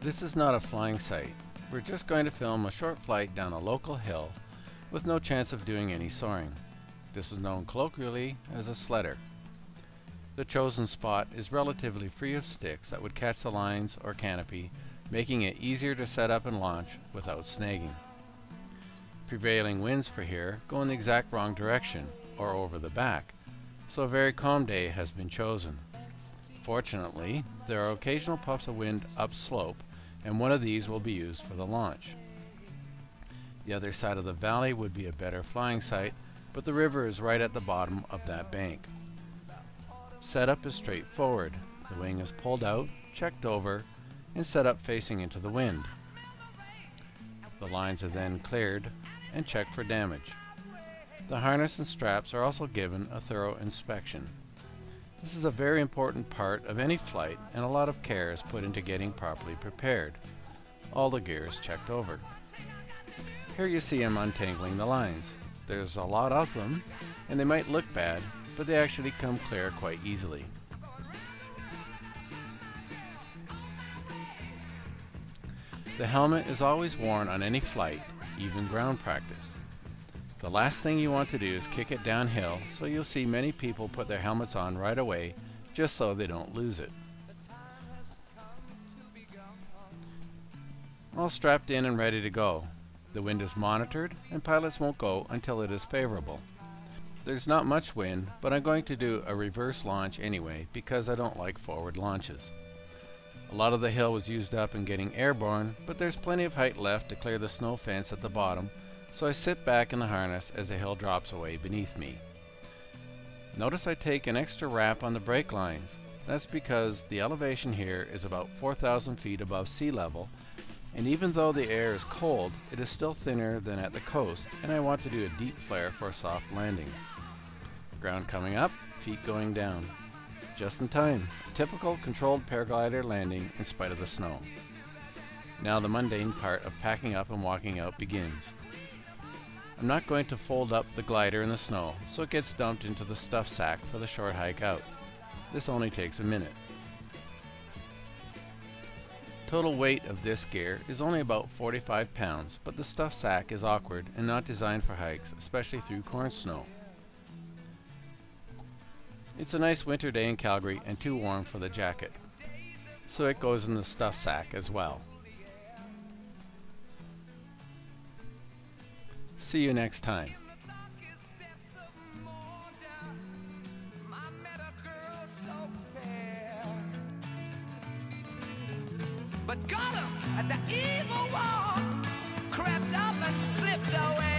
This is not a flying site. We're just going to film a short flight down a local hill with no chance of doing any soaring. This is known colloquially as a sledder. The chosen spot is relatively free of sticks that would catch the lines or canopy, making it easier to set up and launch without snagging. Prevailing winds for here go in the exact wrong direction, or over the back, so a very calm day has been chosen. Fortunately, there are occasional puffs of wind upslope, and one of these will be used for the launch. The other side of the valley would be a better flying site, but the river is right at the bottom of that bank. Setup is straightforward. The wing is pulled out, checked over, and set up facing into the wind. The lines are then cleared and checked for damage. The harness and straps are also given a thorough inspection. This is a very important part of any flight, and a lot of care is put into getting properly prepared. All the gear is checked over. Here you see him untangling the lines. There's a lot of them, and they might look bad, but they actually come clear quite easily. The helmet is always worn on any flight, even ground practice. The last thing you want to do is kick it downhill, so you'll see many people put their helmets on right away just so they don't lose it. All strapped in and ready to go. The wind is monitored and pilots won't go until it is favorable. There's not much wind, but I'm going to do a reverse launch anyway because I don't like forward launches. A lot of the hill was used up in getting airborne, but there's plenty of height left to clear the snow fence at the bottom, so I sit back in the harness as the hill drops away beneath me. Notice I take an extra wrap on the brake lines. That's because the elevation here is about 4,000 feet above sea level, and even though the air is cold, it is still thinner than at the coast, and I want to do a deep flare for a soft landing. Ground coming up, feet going down. Just in time. A typical controlled paraglider landing in spite of the snow. Now the mundane part of packing up and walking out begins. I'm not going to fold up the glider in the snow, so it gets dumped into the stuff sack for the short hike out. This only takes a minute. Total weight of this gear is only about 45 pounds, but the stuff sack is awkward and not designed for hikes, especially through corn snow. It's a nice winter day in Calgary and too warm for the jacket, so it goes in the stuff sack as well. See you next time. But got him at the evil wall, crept up and slipped away.